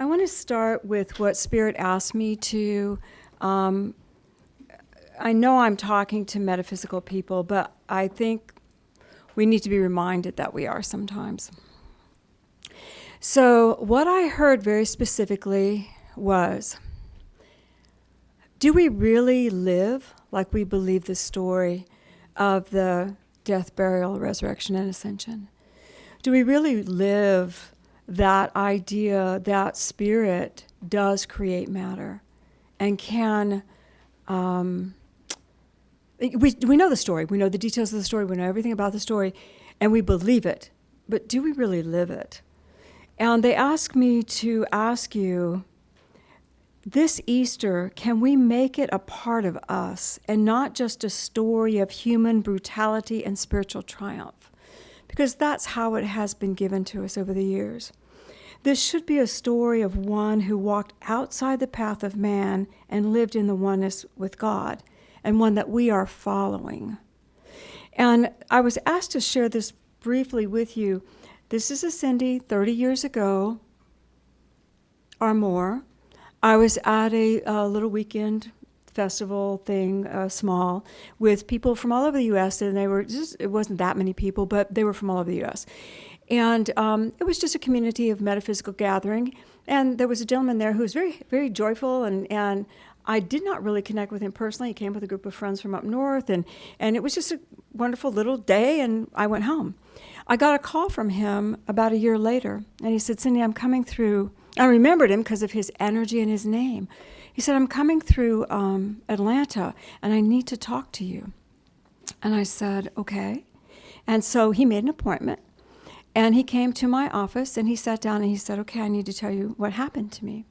I want to start with what Spirit asked me to. I know I'm talking to metaphysical people, but I think we need to be reminded that we are sometimes. So, what I heard very specifically was, do we really live like we believe the story of the death, burial, resurrection, and ascension? Do we really live that idea that spirit does create matter and can, we know the story, we know the details of the story, we know everything about the story, and we believe it, but do we really live it? And they asked me to ask you, this Easter, can we make it a part of us and not just a story of human brutality and spiritual triumph? Because that's how it has been given to us over the years. This should be a story of one who walked outside the path of man and lived in the oneness with God, and one that we are following. And I was asked to share this briefly with you. This is a Cindy 30 years ago or more. I was at a little weekend festival thing, small, with people from all over the U.S., and it wasn't that many people, but they were from all over the U.S. And it was just a community of metaphysical gathering. And there was a gentleman there who was very, very joyful, and I did not really connect with him personally. He came with a group of friends from up north, and it was just a wonderful little day, and I went home. I got a call from him about a year later, and he said, Cindy, I'm coming through. I remembered him because of his energy and his name. He said, I'm coming through Atlanta, and I need to talk to you. And I said, okay. And so he made an appointment, and he came to my office, and he sat down, and he said, okay, I need to tell you what happened to me.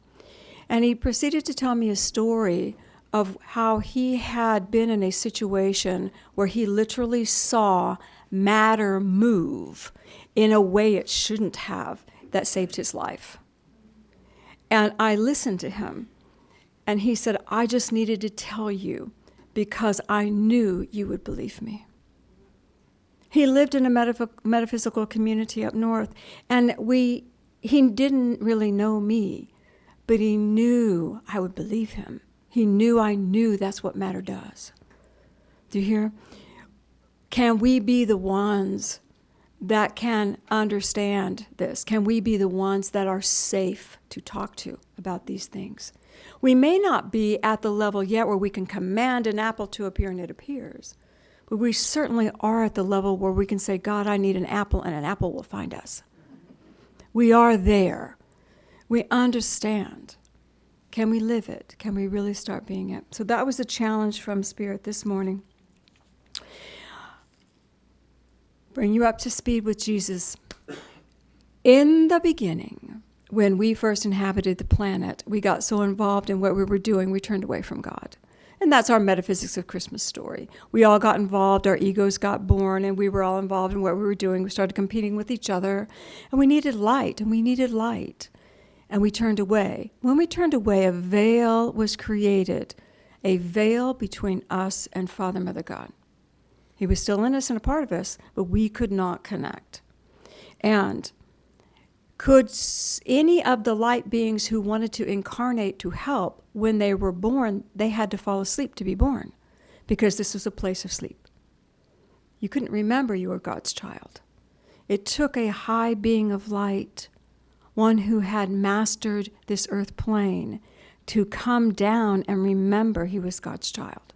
And he proceeded to tell me a story of how he had been in a situation where he literally saw matter move in a way it shouldn't have, that saved his life. And I listened to him, and he said, I just needed to tell you because I knew you would believe me. He lived in a metaphysical community up north, and he didn't really know me, but he knew I would believe him. He knew I knew that's what matter does. Do you hear? Can we be the ones that can understand this? Can we be the ones that are safe to talk to about these things? We may not be at the level yet where we can command an apple to appear and it appears, but we certainly are at the level where we can say, God, I need an apple, and an apple will find us. We are there. We understand. Can we live it? Can we really start being it? So that was a challenge from Spirit this morning. Bring you up to speed with Jesus. In the beginning, when we first inhabited the planet, we got so involved in what we were doing, we turned away from God. And that's our Metaphysics of Christmas story. We all got involved, our egos got born, and we were all involved in what we were doing. We started competing with each other, and we needed light, and we needed light. And we turned away. When we turned away, a veil was created, a veil between us and Father, Mother, God. He was still in us and a part of us, but we could not connect. And could any of the light beings who wanted to incarnate to help, when they were born, they had to fall asleep to be born, because this was a place of sleep. You couldn't remember you were God's child. It took a high being of light, one who had mastered this earth plane, to come down and remember he was God's child.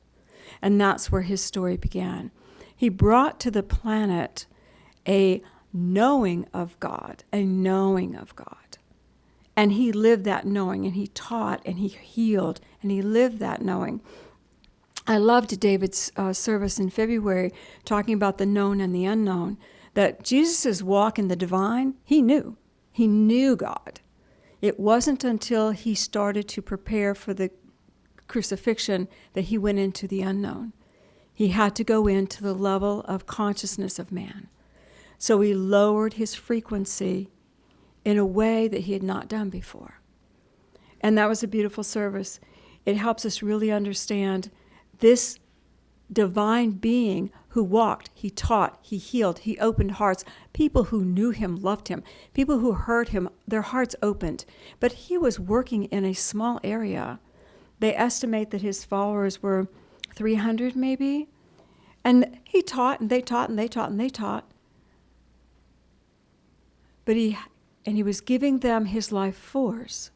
And that's where his story began. He brought to the planet a knowing of God, a knowing of God. And he lived that knowing, and he taught, and he healed, and he lived that knowing. I loved David's service in February, talking about the known and the unknown, that Jesus' walk in the divine, he knew. He knew God. It wasn't until he started to prepare for the crucifixion that he went into the unknown. He had to go into the level of consciousness of man. So he lowered his frequency in a way that he had not done before. And that was a beautiful service. It helps us really understand this divine being who walked, he taught, he healed, he opened hearts. People who knew him loved him. People who heard him, their hearts opened. But he was working in a small area. They estimate that his followers were 300 maybe. And he taught, and they taught, and they taught, and they taught. But he was giving them his life force.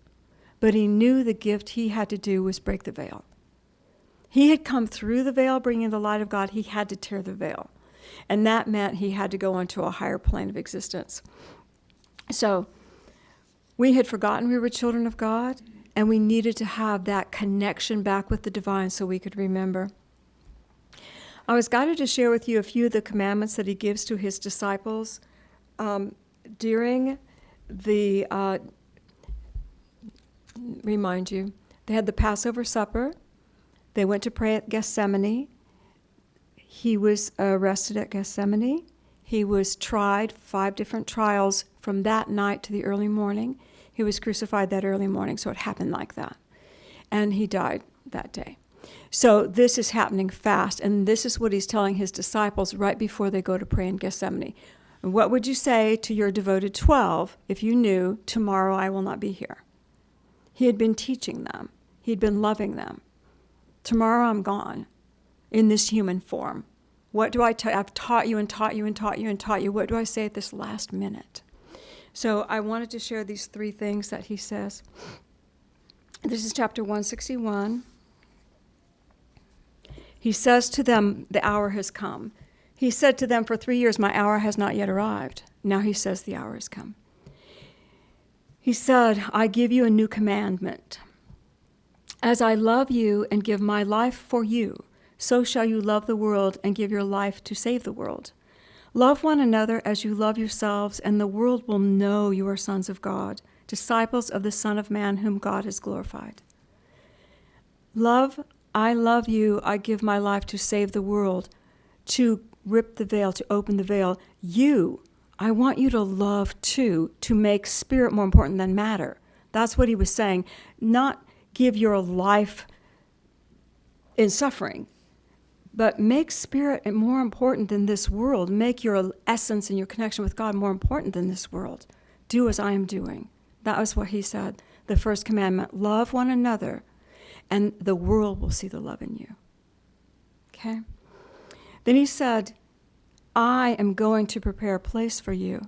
But he knew the gift he had to do was break the veil. He had come through the veil, bringing the light of God. He had to tear the veil. And that meant he had to go onto a higher plane of existence. So we had forgotten we were children of God, and we needed to have that connection back with the divine so we could remember. I was guided to share with you a few of the commandments that he gives to his disciples during the, remind you, they had the Passover supper. They went to pray at Gethsemane. He was arrested at Gethsemane. He was tried 5 different trials from that night to the early morning. He was crucified that early morning, so it happened like that. And he died that day. So this is happening fast, and this is what he's telling his disciples right before they go to pray in Gethsemane. What would you say to your devoted 12 if you knew tomorrow I will not be here? He had been teaching them. He'd been loving them. Tomorrow I'm gone in this human form. What do I tell you? I've taught you and taught you and taught you and taught you. What do I say at this last minute? So I wanted to share these 3 things that he says. This is chapter 161. He says to them, the hour has come. He said to them, for 3 years, my hour has not yet arrived. Now he says the hour has come. He said, I give you a new commandment. As I love you and give my life for you, so shall you love the world and give your life to save the world. Love one another as you love yourselves, and the world will know you are sons of God, disciples of the Son of Man whom God has glorified. Love, I love you, I give my life to save the world, to rip the veil, to open the veil. You, I want you to love too, to make spirit more important than matter. That's what he was saying. Not give your life in suffering, but make spirit more important than this world. Make your essence and your connection with God more important than this world. Do as I am doing. That was what he said. The first commandment, love one another, and the world will see the love in you. Okay? Then he said, I am going to prepare a place for you.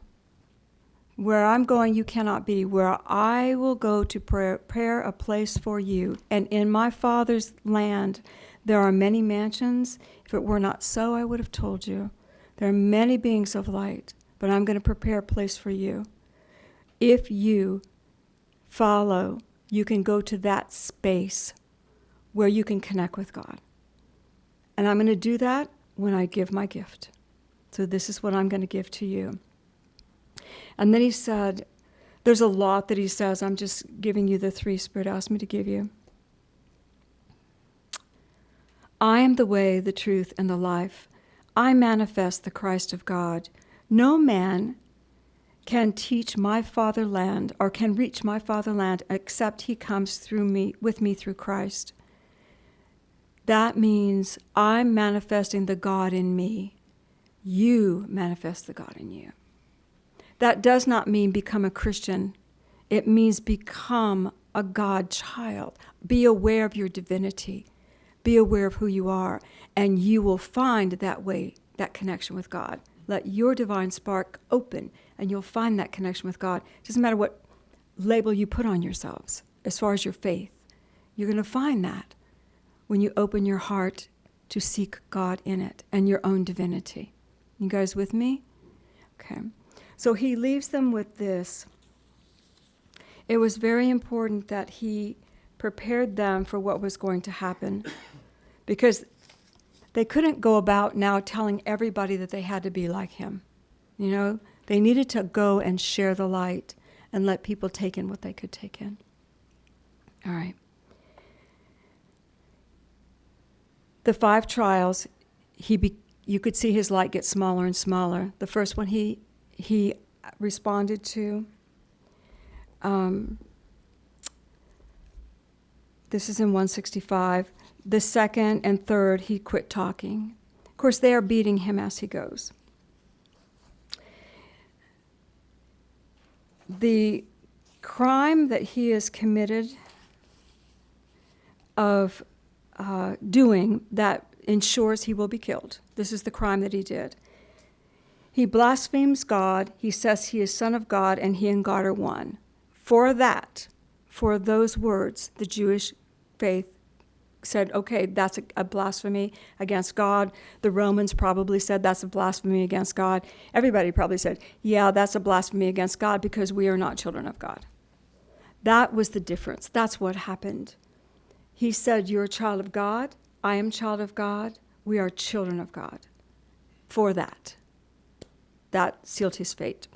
Where I'm going, you cannot be. Where I will go to prepare a place for you. And in my Father's land, there are many mansions. If it were not so, I would have told you. There are many beings of light, but I'm going to prepare a place for you. If you follow, you can go to that space where you can connect with God. And I'm going to do that when I give my gift. So this is what I'm going to give to you. And then he said, there's a lot that he says. I'm just giving you the 3 Spirit asked me to give you. I am the way, the truth, and the life. I manifest the Christ of God. No man can teach my fatherland or can reach my fatherland except he comes through me, with me through Christ. That means I'm manifesting the God in me. You manifest the God in you. That does not mean become a Christian. It means become a God child. Be aware of your divinity. Be aware of who you are. And you will find that way, that connection with God. Let your divine spark open, and you'll find that connection with God. It doesn't matter what label you put on yourselves as far as your faith. You're going to find that when you open your heart to seek God in it and your own divinity. You guys with me? Okay. So he leaves them with this. It was very important that he prepared them for what was going to happen, because they couldn't go about now telling everybody that they had to be like him. You know, they needed to go and share the light and let people take in what they could take in. All right. The 5 trials, you could see his light get smaller and smaller. The first one he responded to, this is in 165. the second and third, he quit talking. Of course, they are beating him as he goes. The crime that he has committed of doing that ensures he will be killed. This is the crime that he did. He blasphemes God. He says he is Son of God, and he and God are one. For that, for those words, the Jewish faith said, okay, that's a blasphemy against God. The Romans probably said that's a blasphemy against God. Everybody probably said, yeah, that's a blasphemy against God because we are not children of God. That was the difference. That's what happened. He said, you're a child of God. I am a child of God. We are children of God. For that. That sealed his fate.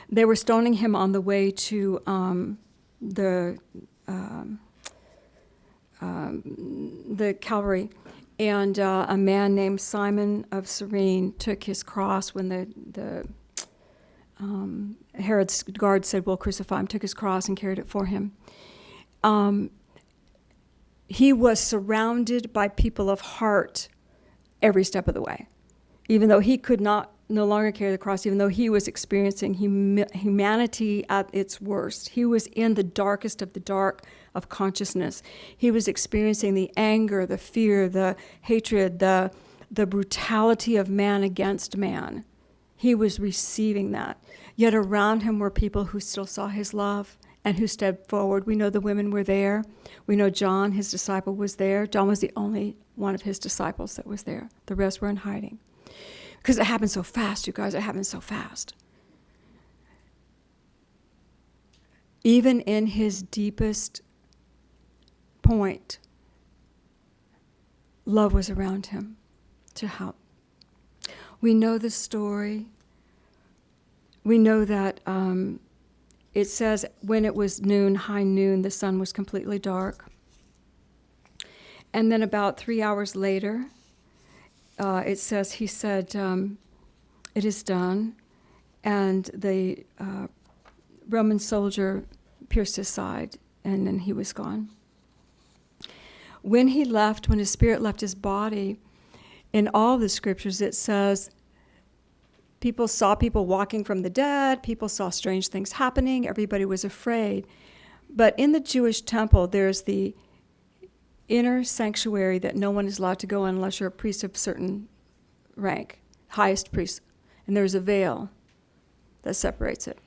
They were stoning him on the way to the Calvary, and a man named Simon of Cyrene took his cross when the Herod's guard said, "We'll crucify him." Took his cross and carried it for him. He was surrounded by people of heart every step of the way, even though he could no longer carry the cross, even though he was experiencing humanity at its worst. He was in the darkest of the dark of consciousness. He was experiencing the anger, the fear, the hatred, the brutality of man against man. He was receiving that. Yet around him were people who still saw his love and who stepped forward. We know the women were there. We know John, his disciple, was there. John was the only one of his disciples that was there. The rest were in hiding. Because it happened so fast, you guys. It happened so fast. Even in his deepest point, love was around him to help. We know the story. We know that it says when it was noon, high noon, the sun was completely dark. And then about 3 hours later, it says he said, it is done. And the Roman soldier pierced his side, and then he was gone. When he left, when his spirit left his body, in all the scriptures it says people saw people walking from the dead, people saw strange things happening, everybody was afraid. But in the Jewish temple, there's the inner sanctuary that no one is allowed to go in unless you're a priest of certain rank, highest priest. And there's a veil that separates it.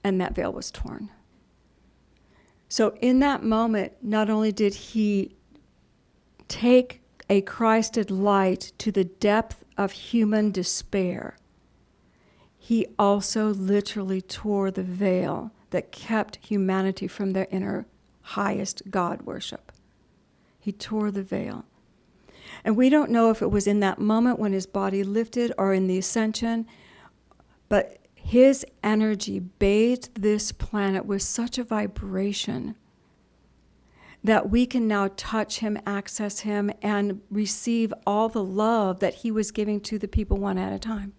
And that veil was torn. So in that moment, not only did he take a Christed light to the depth of human despair, he also literally tore the veil that kept humanity from their inner highest God worship. He tore the veil. And we don't know if it was in that moment when his body lifted or in the ascension, but his energy bathed this planet with such a vibration that we can now touch him, access him, and receive all the love that he was giving to the people one at a time.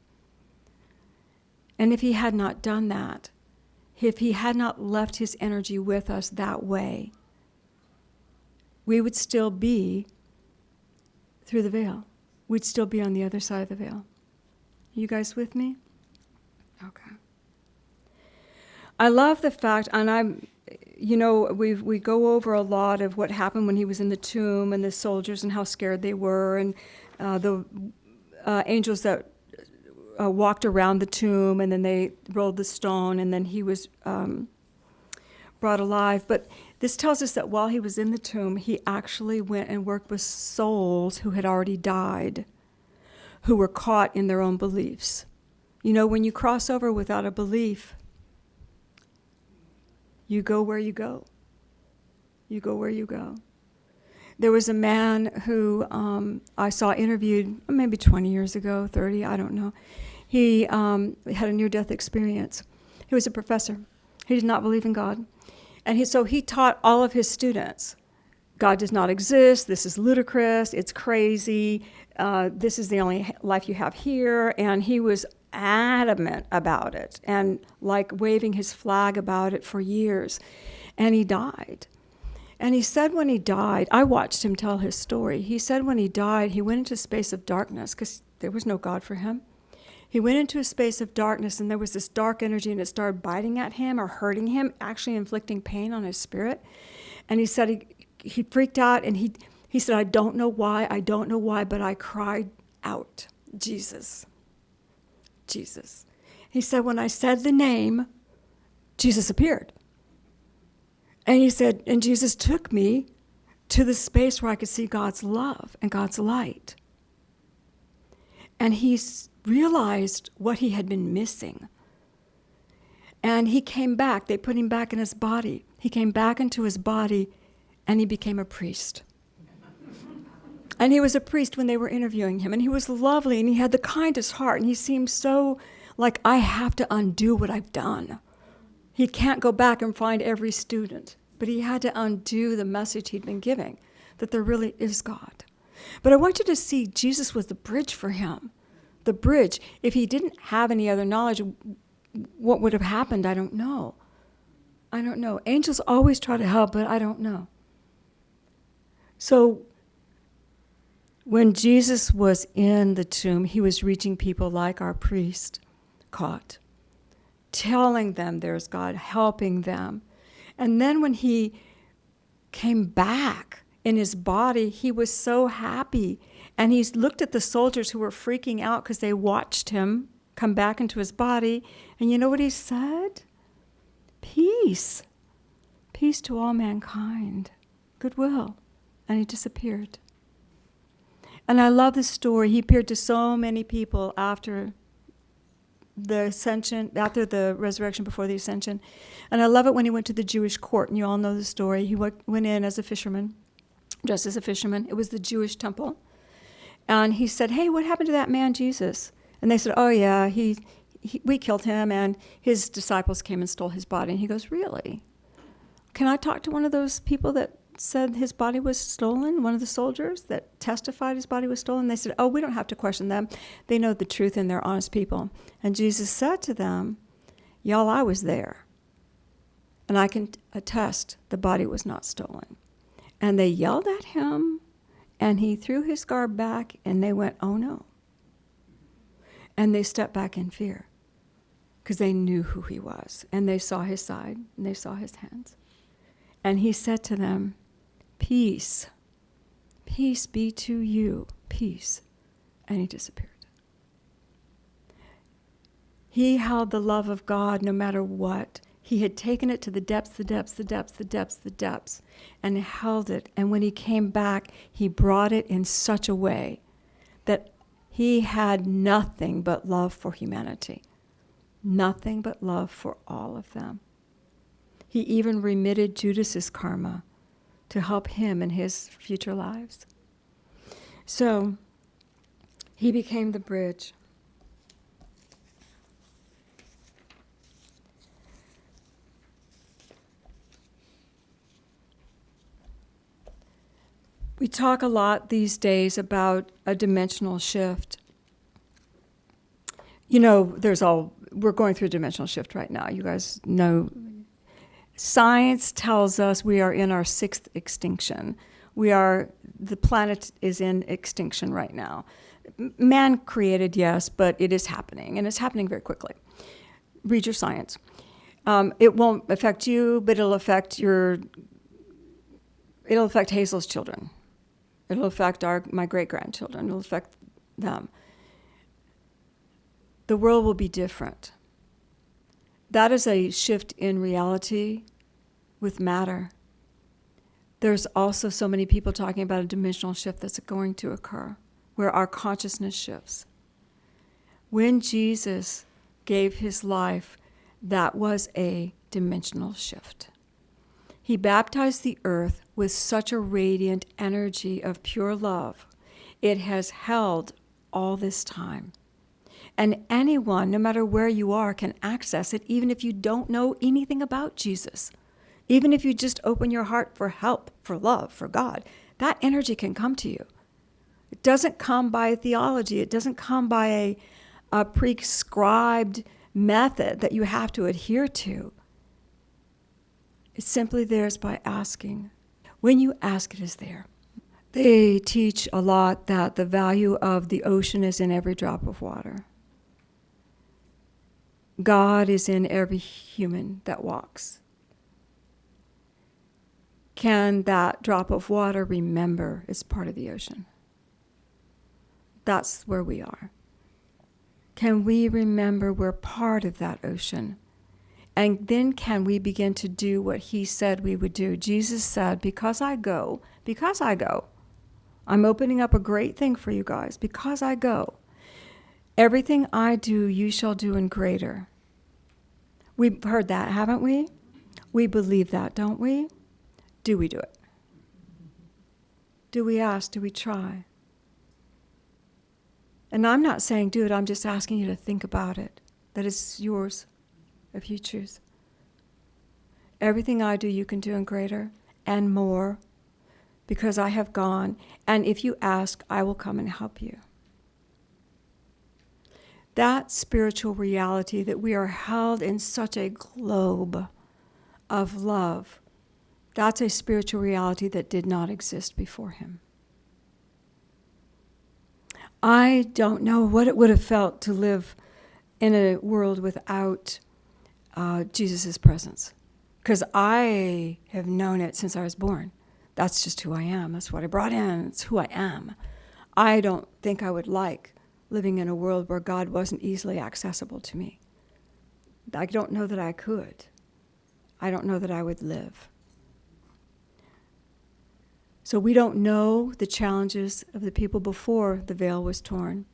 And if he had not done that, if he had not left his energy with us that way, we would still be through the veil. We'd still be on the other side of the veil. You guys with me? Okay. I love the fact, and we go over a lot of what happened when he was in the tomb and the soldiers and how scared they were, and the angels that walked around the tomb, and then they rolled the stone, and then he was brought alive. But this tells us that while he was in the tomb, he actually went and worked with souls who had already died, who were caught in their own beliefs. You know, when you cross over without a belief, you go where you go. You go where you go. There was a man who I saw interviewed maybe 20 years ago, 30, I don't know. He had a near-death experience. He was a professor. He did not believe in God. And so he taught all of his students, God does not exist, this is ludicrous, it's crazy, this is the only life you have here. And he was adamant about it and like waving his flag about it for years. And he died. And he said when he died, I watched him tell his story. He said when he died, he went into a space of darkness because there was no God for him. He went into a space of darkness, and there was this dark energy, and it started biting at him or hurting him, actually inflicting pain on his spirit. And he said he freaked out, and he said, I don't know why, but I cried out, Jesus, Jesus. He said, when I said the name, Jesus appeared. And he said, and Jesus took me to the space where I could see God's love and God's light. And he realized what he had been missing. And he came back. They put him back in his body. He came back into his body, and he became a priest. And he was a priest when they were interviewing him. And he was lovely, and he had the kindest heart. And he seemed so like, I have to undo what I've done. He can't go back and find every student. But he had to undo the message he'd been giving, that there really is God. But I want you to see Jesus was the bridge for him. The bridge. If he didn't have any other knowledge, what would have happened? I don't know. I don't know. Angels always try to help, but I don't know. So when Jesus was in the tomb, he was reaching people like our priest caught, telling them there's God, helping them. And then when he came back in his body, he was so happy. And he looked at the soldiers who were freaking out because they watched him come back into his body. And you know what he said? Peace. Peace to all mankind. Goodwill. And he disappeared. And I love this story. He appeared to so many people after the ascension, after the resurrection, before the ascension. And I love it when he went to the Jewish court, and you all know the story. He went in as a fisherman, dressed as a fisherman. It was the Jewish temple. And he said, hey, what happened to that man, Jesus? And they said, oh, yeah, we killed him, and his disciples came and stole his body. And he goes, really? Can I talk to one of those people that said his body was stolen, one of the soldiers that testified his body was stolen? They said, oh, we don't have to question them. They know the truth, and they're honest people. And Jesus said to them, y'all, I was there, and I can attest the body was not stolen. And they yelled at him, and he threw his garb back, and they went, oh, no. And they stepped back in fear because they knew who he was, and they saw his side, and they saw his hands. And he said to them, peace, peace be to you, peace. And he disappeared. He held the love of God no matter what. He had taken it to the depths, the depths, the depths, the depths, the depths, and held it. And when he came back, he brought it in such a way that he had nothing but love for humanity. Nothing but love for all of them. He even remitted Judas's karma to help him in his future lives. So he became the bridge. We talk a lot these days about a dimensional shift. You know, we're going through a dimensional shift right now. You guys know. Science tells us we are in our sixth extinction. The planet is in extinction right now. Man created, yes, but it is happening, and it's happening very quickly. Read your science. It won't affect you, but it'll affect Hazel's children. It'll affect my great-grandchildren. It'll affect them. The world will be different. That is a shift in reality with matter. There's also so many people talking about a dimensional shift that's going to occur, where our consciousness shifts. When Jesus gave his life, that was a dimensional shift. He baptized the earth with such a radiant energy of pure love. It has held all this time. And anyone, no matter where you are, can access it, even if you don't know anything about Jesus. Even if you just open your heart for help, for love, for God, that energy can come to you. It doesn't come by theology. It doesn't come by a prescribed method that you have to adhere to. It's simply theirs by asking. When you ask, it is there. They teach a lot that the value of the ocean is in every drop of water. God is in every human that walks. Can that drop of water remember it's part of the ocean? That's where we are. Can we remember we're part of that ocean? And then can we begin to do what he said we would do? Jesus said, because I go, I'm opening up a great thing for you guys. Because I go, everything I do, you shall do in greater. We've heard that, haven't we? We believe that, don't we? Do we do it? Do we ask? Do we try? And I'm not saying do it, I'm just asking you to think about it, that it's yours if you choose. Everything I do, you can do in greater and more, because I have gone, and if you ask, I will come and help you. That spiritual reality that we are held in such a globe of love, that's a spiritual reality that did not exist before him. I don't know what it would have felt to live in a world without Jesus' presence, because I have known it since I was born. That's just who I am. That's what I brought in. It's who I am. I don't think I would like living in a world where God wasn't easily accessible to me. I don't know that I could. I don't know that I would live. So we don't know the challenges of the people before the veil was torn.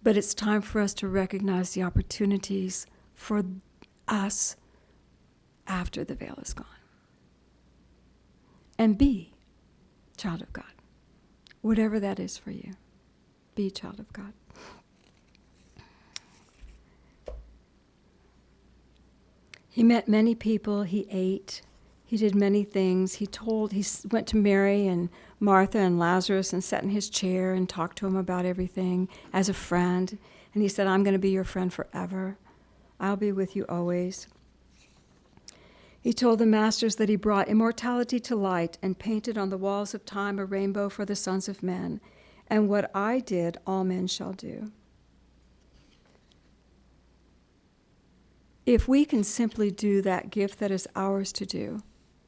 But it's time for us to recognize the opportunities for us after the veil is gone. And be child of God. Whatever that is for you. Be child of God. He met many people. He ate. He did many things. He went to Mary and Martha and Lazarus and sat in his chair and talked to him about everything as a friend. And he said, I'm going to be your friend forever. I'll be with you always. He told the masters that he brought immortality to light and painted on the walls of time a rainbow for the sons of men. And what I did, all men shall do. If we can simply do that gift that is ours to do,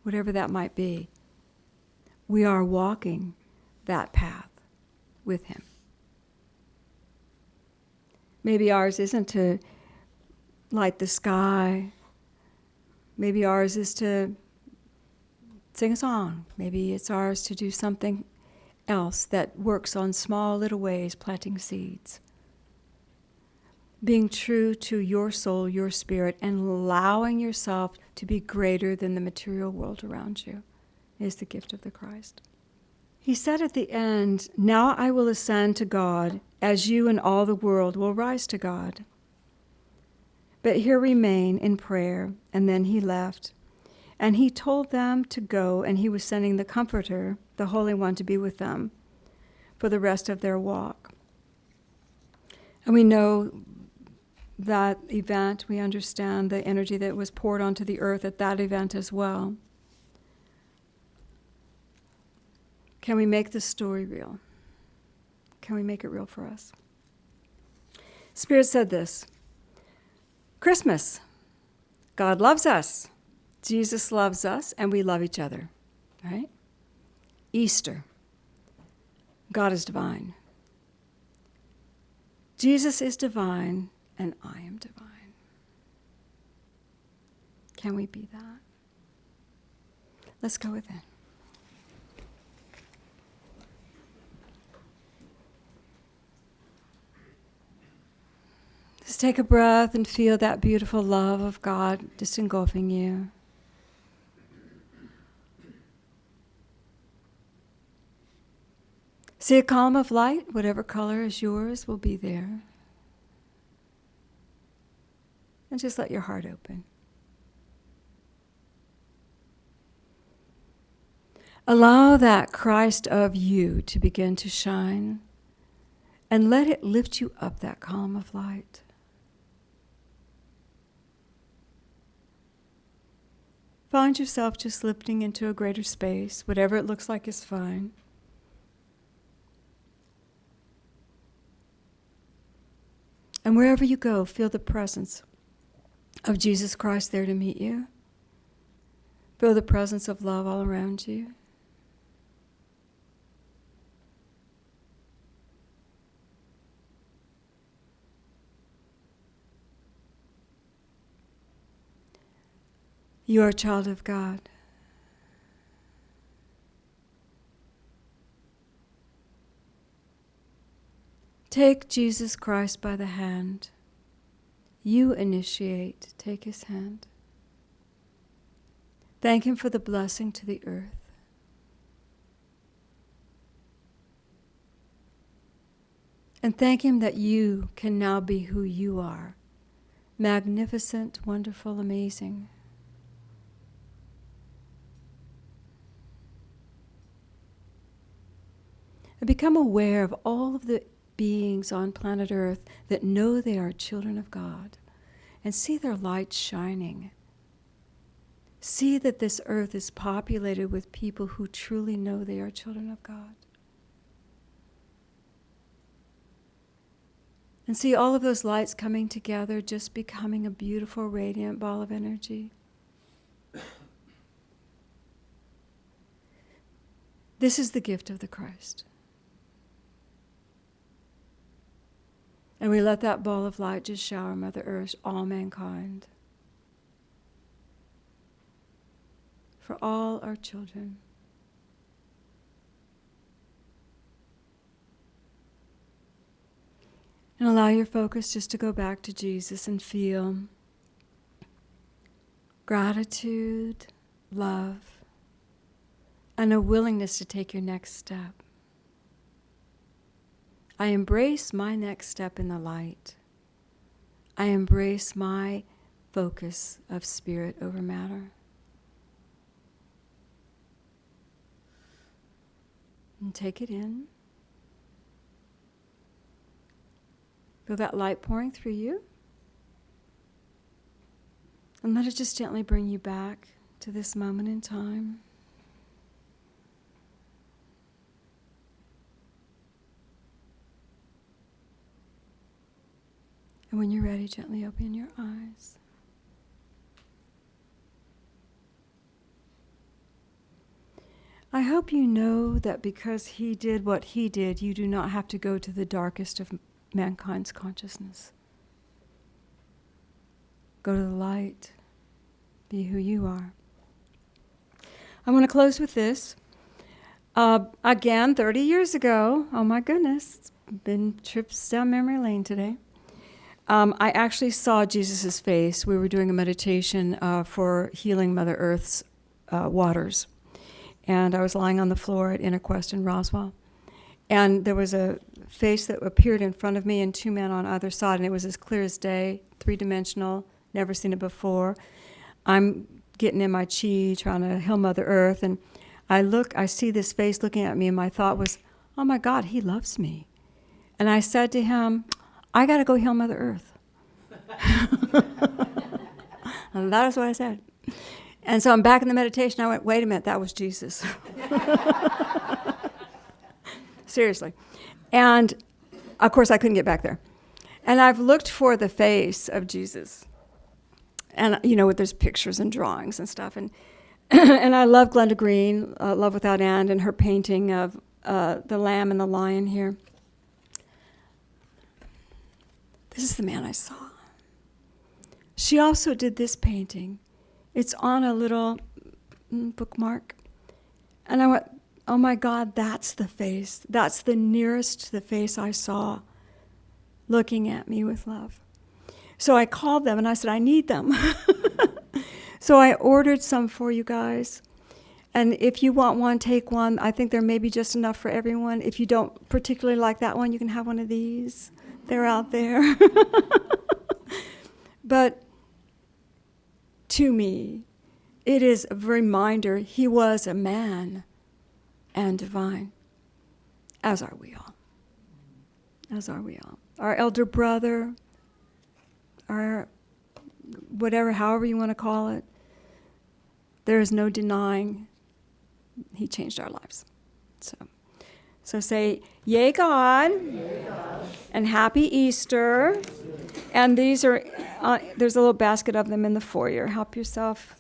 whatever that might be, we are walking that path with him. Maybe ours isn't to light the sky. Maybe ours is to sing a song. Maybe it's ours to do something else that works on small little ways, planting seeds. Being true to your soul, your spirit, and allowing yourself to be greater than the material world around you is the gift of the Christ. He said at the end, now I will ascend to God, as you and all the world will rise to God. But here remain in prayer. And then he left. And he told them to go, and he was sending the Comforter, the Holy One, to be with them for the rest of their walk. And we know that event, we understand the energy that was poured onto the earth at that event as well. Can we make this story real? Can we make it real for us? Spirit said this, Christmas, God loves us, Jesus loves us, and we love each other, right? Easter, God is divine. Jesus is divine, and I am divine. Can we be that? Let's go within. Just take a breath and feel that beautiful love of God just engulfing you. See a column of light, whatever color is yours will be there. And just let your heart open. Allow that Christ of you to begin to shine, and let it lift you up, that column of light. Find yourself just lifting into a greater space. Whatever it looks like is fine. And wherever you go, feel the presence of Jesus Christ there to meet you. Feel the presence of love all around you. You are a child of God. Take Jesus Christ by the hand. You initiate. Take his hand. Thank him for the blessing to the earth. And thank him that you can now be who you are. Magnificent, wonderful, amazing. And become aware of all of the beings on planet Earth that know they are children of God. And see their light shining. See that this earth is populated with people who truly know they are children of God. And see all of those lights coming together, just becoming a beautiful, radiant ball of energy. This is the gift of the Christ. And we let that ball of light just shower Mother Earth, all mankind. For all our children. And allow your focus just to go back to Jesus and feel gratitude, love, and a willingness to take your next step. I embrace my next step in the light. I embrace my focus of spirit over matter. And take it in. Feel that light pouring through you. And let it just gently bring you back to this moment in time. And when you're ready, gently open your eyes. I hope you know that because he did what he did, you do not have to go to the darkest of mankind's consciousness. Go to the light. Be who you are. I want to close with this. Again, 30 years ago, oh my goodness, it's been trips down memory lane today. I actually saw Jesus' face. We were doing a meditation for healing Mother Earth's waters. And I was lying on the floor at InnerQuest in Roswell. And there was a face that appeared in front of me and two men on either side. And it was as clear as day, three-dimensional, never seen it before. I'm getting in my chi, trying to heal Mother Earth. And I see this face looking at me, and my thought was, oh my God, he loves me. And I said to him, I got to go heal Mother Earth. And that is what I said. And so I'm back in the meditation. I went, wait a minute, that was Jesus. Seriously. And, of course, I couldn't get back there. And I've looked for the face of Jesus. And, there's pictures and drawings and stuff. And and I love Glenda Green, Love Without End, and her painting of the lamb and the lion here. This is the man I saw. She also did this painting. It's on a little bookmark. And I went, oh my God, that's the face. That's the nearest to the face I saw looking at me with love. So I called them and I said, I need them. So I ordered some for you guys. And if you want one, take one. I think there may be just enough for everyone. If you don't particularly like that one, you can have one of these. They're out there. But to me, it is a reminder he was a man and divine, as are we all. As are we all. Our elder brother, our whatever, however you want to call it, there is no denying he changed our lives. So say, Yay God, and Happy Easter. And these are, there's a little basket of them in the foyer. Help yourself.